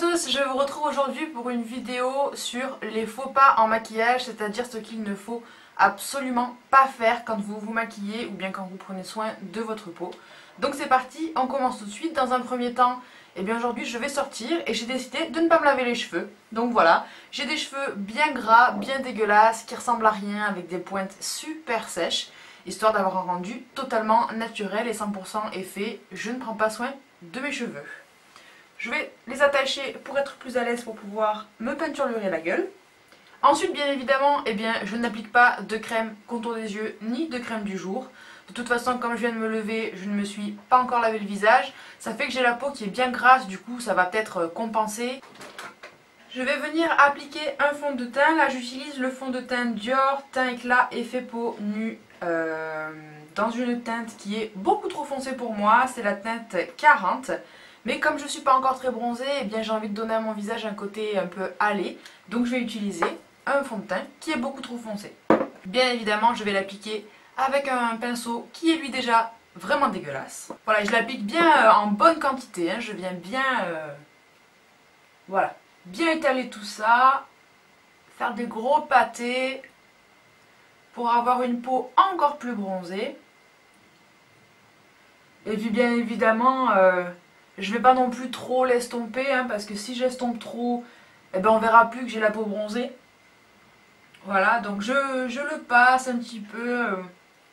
tous, je vous retrouve aujourd'hui pour une vidéo sur les faux pas en maquillage, c'est-à-dire ce qu'il ne faut absolument pas faire quand vous vous maquillez ou bien quand vous prenez soin de votre peau. Donc c'est parti, on commence tout de suite. Dans un premier temps, aujourd'hui je vais sortir et j'ai décidé de ne pas me laver les cheveux. Donc voilà, j'ai des cheveux bien gras, bien dégueulasses, qui ressemblent à rien, avec des pointes super sèches, histoire d'avoir un rendu totalement naturel et 100% effet. Je ne prends pas soin de mes cheveux. Je vais les attacher pour être plus à l'aise pour pouvoir me peinturer la gueule. Ensuite, bien évidemment, je n'applique pas de crème contour des yeux ni de crème du jour. De toute façon, comme je viens de me lever, je ne me suis pas encore lavé le visage. Ça fait que j'ai la peau qui est bien grasse, du coup ça va peut-être compenser. Je vais venir appliquer un fond de teint. Là j'utilise le fond de teint Dior Teint Éclat Effet Peau Nue dans une teinte qui est beaucoup trop foncée pour moi. C'est la teinte 40. Mais comme je ne suis pas encore très bronzée, j'ai envie de donner à mon visage un côté un peu hâlé. Donc je vais utiliser un fond de teint qui est beaucoup trop foncé. Bien évidemment, je vais l'appliquer avec un pinceau qui est lui déjà vraiment dégueulasse. Voilà, je l'applique bien en bonne quantité. Je viens bien, voilà, bien étaler tout ça. Faire des gros pâtés pour avoir une peau encore plus bronzée. Et puis bien évidemment... je vais pas non plus trop l'estomper, parce que si j'estompe trop, on verra plus que j'ai la peau bronzée. Voilà, donc je le passe un petit peu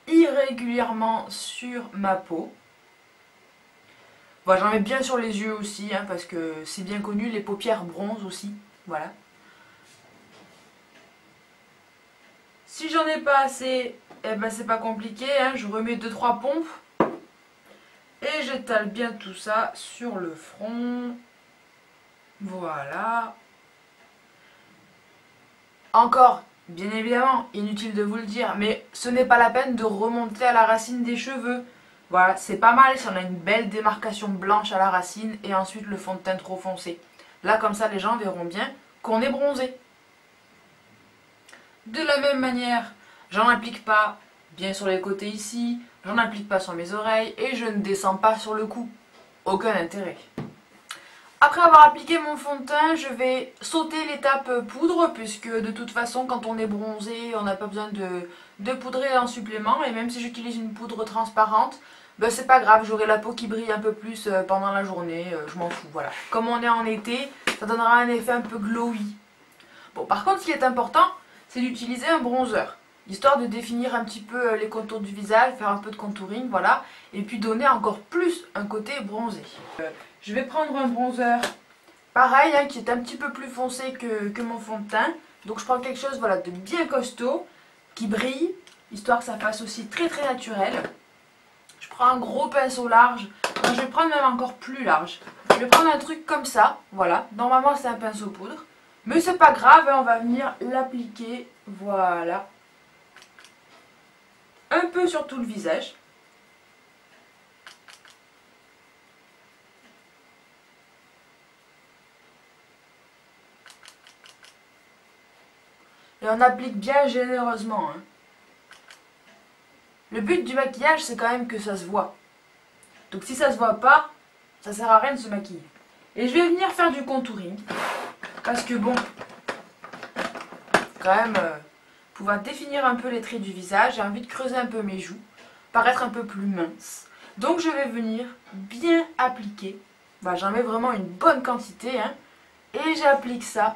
irrégulièrement sur ma peau. Voilà, j'en mets bien sur les yeux aussi, parce que c'est bien connu, les paupières bronzent aussi. Voilà. Si j'en ai pas assez, c'est pas compliqué, je remets 2-3 pompes. Et j'étale bien tout ça sur le front. Voilà. Encore, bien évidemment, inutile de vous le dire, mais ce n'est pas la peine de remonter à la racine des cheveux. Voilà, c'est pas mal si on a une belle démarcation blanche à la racine et ensuite le fond de teint trop foncé. Là, comme ça, les gens verront bien qu'on est bronzé. De la même manière, j'en applique pas bien sur les côtés ici, j'en applique pas sur mes oreilles et je ne descends pas sur le cou. Aucun intérêt. Après avoir appliqué mon fond de teint, je vais sauter l'étape poudre puisque de toute façon quand on est bronzé, on n'a pas besoin de poudrer en supplément et même si j'utilise une poudre transparente, c'est pas grave, j'aurai la peau qui brille un peu plus pendant la journée, je m'en fous, voilà. Comme on est en été, ça donnera un effet un peu glowy. Bon, par contre ce qui est important, c'est d'utiliser un bronzer. Histoire de définir un petit peu les contours du visage, faire un peu de contouring, voilà. Et puis donner encore plus un côté bronzé. Je vais prendre un bronzer, pareil, qui est un petit peu plus foncé que mon fond de teint. Donc je prends quelque chose voilà, de bien costaud, qui brille, histoire que ça fasse aussi très très naturel. Je prends un gros pinceau large, enfin, je vais prendre même encore plus large. Je vais prendre un truc comme ça, voilà. Normalement c'est un pinceau poudre. Mais c'est pas grave, on va venir l'appliquer, voilà. Un peu sur tout le visage. Et on applique bien généreusement. Le but du maquillage, c'est quand même que ça se voit. Donc si ça se voit pas, ça sert à rien de se maquiller. Et je vais venir faire du contouring. Parce que bon, quand même, pouvoir définir un peu les traits du visage, j'ai envie de creuser un peu mes joues, paraître un peu plus mince. Donc je vais venir bien appliquer. J'en mets vraiment une bonne quantité. Et j'applique ça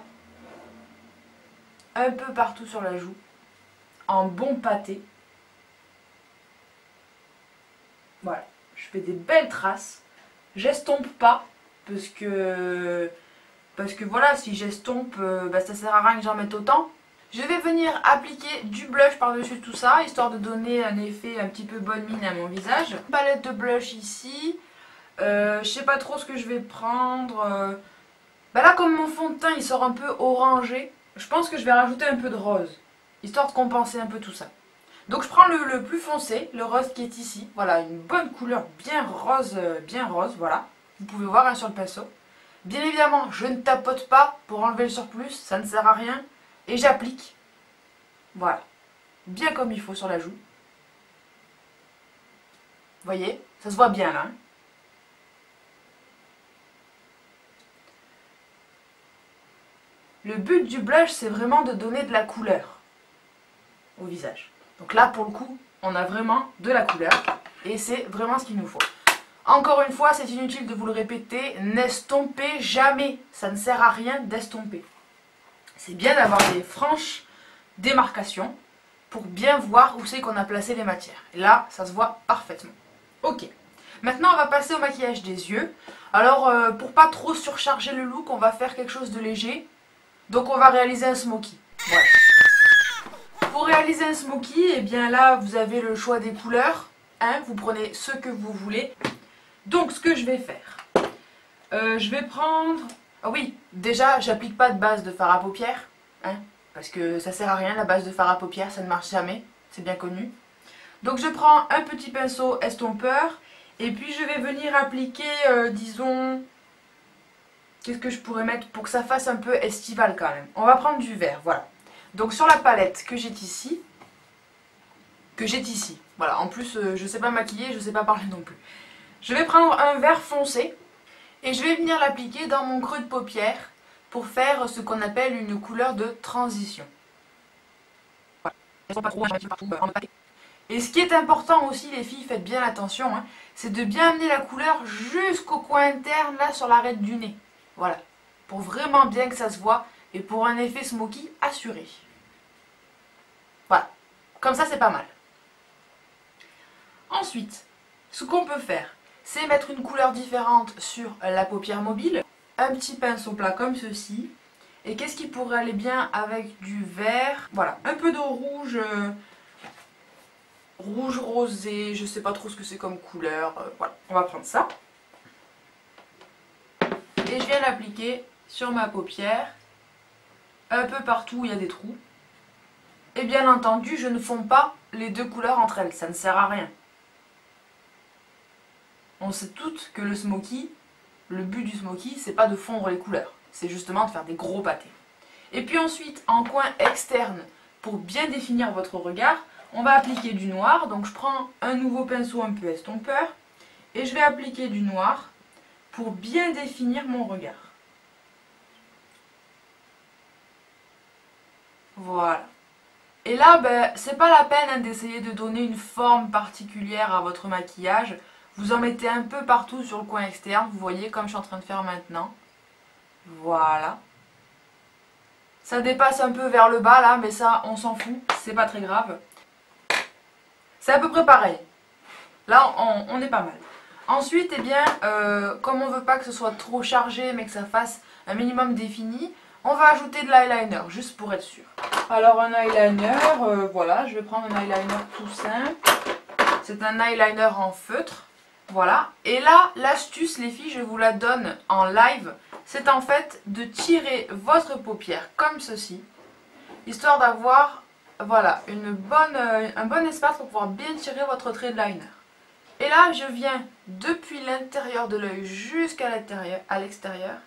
un peu partout sur la joue, en bon pâté. Voilà, je fais des belles traces. J'estompe pas, parce que voilà, si j'estompe, ça sert à rien que j'en mette autant. Je vais venir appliquer du blush par-dessus tout ça, histoire de donner un effet un petit peu bonne mine à mon visage. Palette de blush ici. Je sais pas trop ce que je vais prendre. Là, comme mon fond de teint il sort un peu orangé, je pense que je vais rajouter un peu de rose, histoire de compenser un peu tout ça. Donc je prends le plus foncé, le rose qui est ici. Voilà, une bonne couleur bien rose, voilà. Vous pouvez voir sur le pinceau. Bien évidemment, je ne tapote pas pour enlever le surplus, ça ne sert à rien. Et j'applique. Voilà. Bien comme il faut sur la joue. Vous voyez, ça se voit bien là. Le but du blush, c'est vraiment de donner de la couleur au visage. Donc là, pour le coup, on a vraiment de la couleur et c'est vraiment ce qu'il nous faut. Encore une fois, c'est inutile de vous le répéter, n'estompez jamais. Ça ne sert à rien d'estomper. C'est bien d'avoir des franches démarcations pour bien voir où c'est qu'on a placé les matières. Et là, ça se voit parfaitement. Ok. Maintenant, on va passer au maquillage des yeux. Alors, pour pas trop surcharger le look, on va faire quelque chose de léger. Donc, on va réaliser un smoky. Voilà. Pour réaliser un smoky, eh bien là, vous avez le choix des couleurs. Hein, vous prenez ce que vous voulez. Donc, ce que je vais faire, je vais prendre... Ah oui, déjà, j'applique pas de base de fard à paupières. Hein, parce que ça sert à rien, la base de fard à paupières, ça ne marche jamais. C'est bien connu. Donc, je prends un petit pinceau estompeur. Et puis, je vais venir appliquer, disons... Qu'est-ce que je pourrais mettre pour que ça fasse un peu estival quand même. On va prendre du vert, voilà. Donc sur la palette que j'ai ici, voilà, en plus je sais pas maquiller, je sais pas parler non plus. Je vais prendre un vert foncé et je vais venir l'appliquer dans mon creux de paupière pour faire ce qu'on appelle une couleur de transition. Voilà. Et ce qui est important aussi les filles, faites bien attention, hein, c'est de bien amener la couleur jusqu'au coin interne, là sur l'arête du nez. Voilà, pour vraiment bien que ça se voit et pour un effet smoky assuré. Voilà, comme ça c'est pas mal. Ensuite, ce qu'on peut faire, c'est mettre une couleur différente sur la paupière mobile. Un petit pinceau plat comme ceci. Et qu'est-ce qui pourrait aller bien avec du vert? Voilà, un peu de rouge, rouge rosé, je sais pas trop ce que c'est comme couleur. Voilà, on va prendre ça. Et je viens l'appliquer sur ma paupière, un peu partout où il y a des trous. Et bien entendu, je ne fonds pas les deux couleurs entre elles, ça ne sert à rien. On sait toutes que le smoky, le but du smoky, c'est pas de fondre les couleurs, c'est justement de faire des gros pâtés. Et puis ensuite, en coin externe, pour bien définir votre regard, on va appliquer du noir. Donc je prends un nouveau pinceau un peu estompeur et je vais appliquer du noir pour bien définir mon regard. Voilà. Et là, ben, c'est pas la peine hein, d'essayer de donner une forme particulière à votre maquillage. Vous en mettez un peu partout sur le coin externe, vous voyez comme je suis en train de faire maintenant. Voilà. Ça dépasse un peu vers le bas là, mais ça on s'en fout, c'est pas très grave. C'est à peu près pareil. Là on est pas mal. Ensuite, eh bien, comme on ne veut pas que ce soit trop chargé mais que ça fasse un minimum défini, on va ajouter de l'eyeliner, juste pour être sûr. Alors un eyeliner, voilà, je vais prendre un eyeliner tout simple. C'est un eyeliner en feutre, voilà. Et là, l'astuce les filles, je vous la donne en live, c'est en fait de tirer votre paupière comme ceci, histoire d'avoir, voilà, un bon espace pour pouvoir bien tirer votre trait de liner. Et là, je viens depuis l'intérieur de l'œil jusqu'à l'extérieur,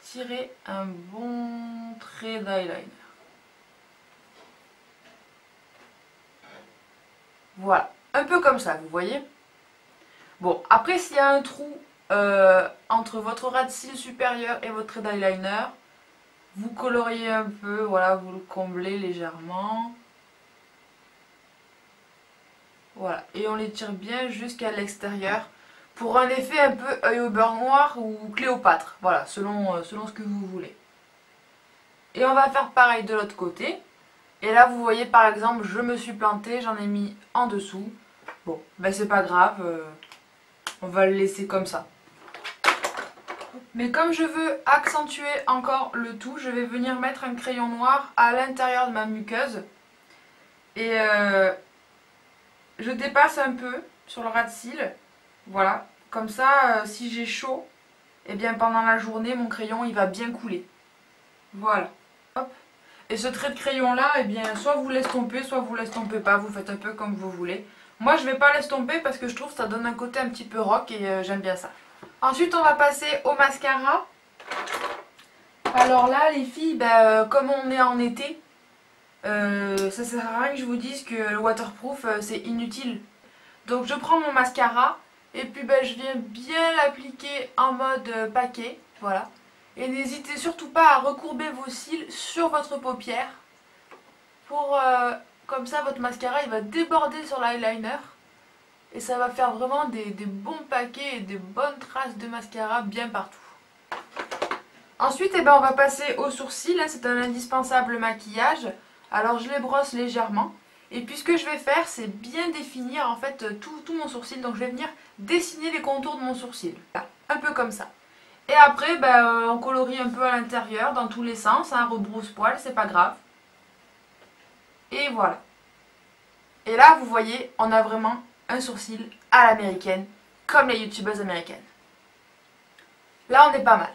tirer un bon trait d'eyeliner. Voilà, un peu comme ça, vous voyez. Bon, après, s'il y a un trou entre votre ras de cils supérieur et votre trait d'eyeliner, vous coloriez un peu, voilà, vous le comblez légèrement. Voilà, et on les tire bien jusqu'à l'extérieur pour un effet un peu œil au beurre noir ou Cléopâtre, voilà, selon ce que vous voulez. Et on va faire pareil de l'autre côté. Et là, vous voyez par exemple, je me suis plantée, j'en ai mis en dessous. Bon, ben c'est pas grave, on va le laisser comme ça. Mais comme je veux accentuer encore le tout, je vais venir mettre un crayon noir à l'intérieur de ma muqueuse. Et je dépasse un peu sur le ras de cils, voilà, comme ça si j'ai chaud, et bien pendant la journée mon crayon il va bien couler. Voilà. Hop. Et ce trait de crayon là, et bien soit vous l'estompez, soit vous l'estompez pas, vous faites un peu comme vous voulez. Moi je vais pas l'estomper parce que je trouve que ça donne un côté un petit peu rock et j'aime bien ça. Ensuite on va passer au mascara. Alors là les filles, ben, comme on est en été, ça sert à rien que je vous dise que le waterproof c'est inutile. Donc je prends mon mascara et puis ben, je viens bien l'appliquer en mode paquet, voilà. Et n'hésitez surtout pas à recourber vos cils sur votre paupière pour comme ça votre mascara il va déborder sur l'eyeliner et ça va faire vraiment des bons paquets et des bonnes traces de mascara bien partout. Ensuite on va passer aux sourcils, c'est un indispensable maquillage. Alors je les brosse légèrement et puis ce que je vais faire c'est bien définir en fait tout mon sourcil. Donc je vais venir dessiner les contours de mon sourcil, là, un peu comme ça. Et après on colorie un peu à l'intérieur dans tous les sens, rebrousse-poil, c'est pas grave. Et voilà. Et là vous voyez on a vraiment un sourcil à l'américaine comme les youtubeuses américaines. Là on est pas mal.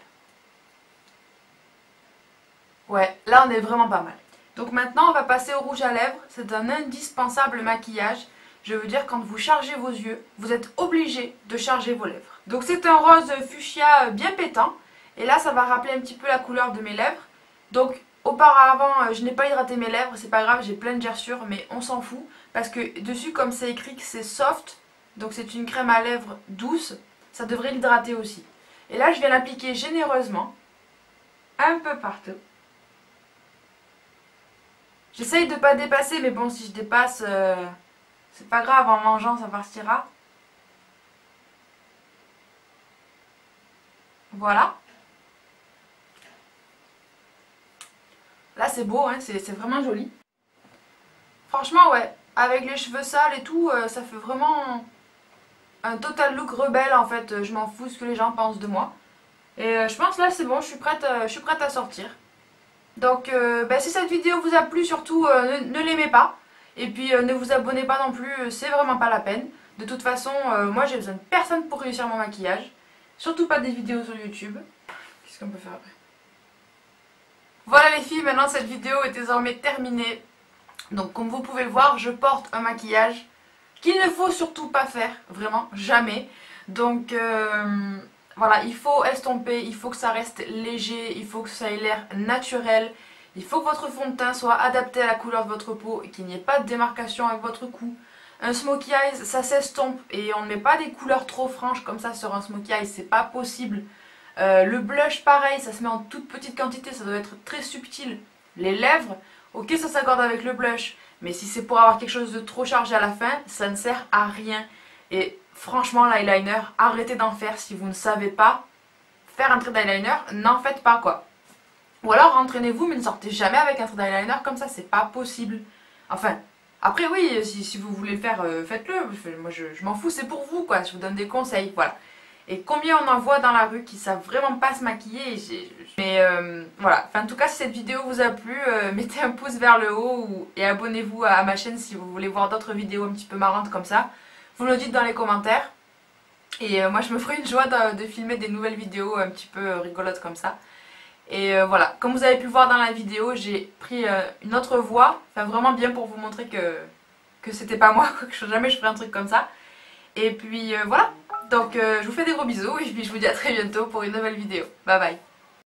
Ouais, là on est vraiment pas mal. Donc maintenant on va passer au rouge à lèvres. C'est un indispensable maquillage. Je veux dire quand vous chargez vos yeux, vous êtes obligé de charger vos lèvres. Donc c'est un rose fuchsia bien pétant. Et là ça va rappeler un petit peu la couleur de mes lèvres. Donc auparavant je n'ai pas hydraté mes lèvres, c'est pas grave, j'ai plein de gerçures mais on s'en fout. Parce que dessus comme c'est écrit que c'est soft, donc c'est une crème à lèvres douce, ça devrait l'hydrater aussi. Et là je viens l'appliquer généreusement, un peu partout. J'essaye de ne pas dépasser, mais bon, si je dépasse, c'est pas grave, en mangeant, ça partira. Voilà. Là, c'est beau, hein, c'est vraiment joli. Franchement, ouais, avec les cheveux sales et tout, ça fait vraiment un total look rebelle, en fait. Je m'en fous ce que les gens pensent de moi. Et je pense là, c'est bon, je suis prête à sortir. Donc si cette vidéo vous a plu, surtout ne l'aimez pas. Et puis ne vous abonnez pas non plus, c'est vraiment pas la peine. De toute façon, moi j'ai besoin de personne pour réussir mon maquillage. Surtout pas des vidéos sur YouTube. Qu'est-ce qu'on peut faire après? Voilà les filles, maintenant cette vidéo est désormais terminée. Donc comme vous pouvez le voir, je porte un maquillage qu'il ne faut surtout pas faire, vraiment, jamais. Donc voilà, il faut estomper, il faut que ça reste léger, il faut que ça ait l'air naturel. Il faut que votre fond de teint soit adapté à la couleur de votre peau et qu'il n'y ait pas de démarcation avec votre cou. Un smokey eyes, ça s'estompe et on ne met pas des couleurs trop franches comme ça sur un smokey eyes, c'est pas possible. Le blush pareil, ça se met en toute petite quantité, ça doit être très subtil. Les lèvres, ok ça s'accorde avec le blush, mais si c'est pour avoir quelque chose de trop chargé à la fin, ça ne sert à rien. Et franchement l'eyeliner, arrêtez d'en faire si vous ne savez pas faire un trait d'eyeliner, n'en faites pas quoi. Ou alors entraînez-vous mais ne sortez jamais avec un trait d'eyeliner comme ça, c'est pas possible. Enfin, après oui, si vous voulez le faire, faites-le. Moi je m'en fous, c'est pour vous quoi, je vous donne des conseils, voilà. Et combien on en voit dans la rue qui savent vraiment pas se maquiller. Mais voilà, enfin, en tout cas si cette vidéo vous a plu, mettez un pouce vers le haut et abonnez-vous à ma chaîne si vous voulez voir d'autres vidéos un petit peu marrantes comme ça. Vous me le dites dans les commentaires. Et moi je me ferai une joie de filmer des nouvelles vidéos un petit peu rigolotes comme ça. Et voilà, comme vous avez pu le voir dans la vidéo, j'ai pris une autre voie. Enfin vraiment bien pour vous montrer que c'était pas moi, que jamais je ferai un truc comme ça. Et puis voilà, donc je vous fais des gros bisous et puis je vous dis à très bientôt pour une nouvelle vidéo. Bye bye.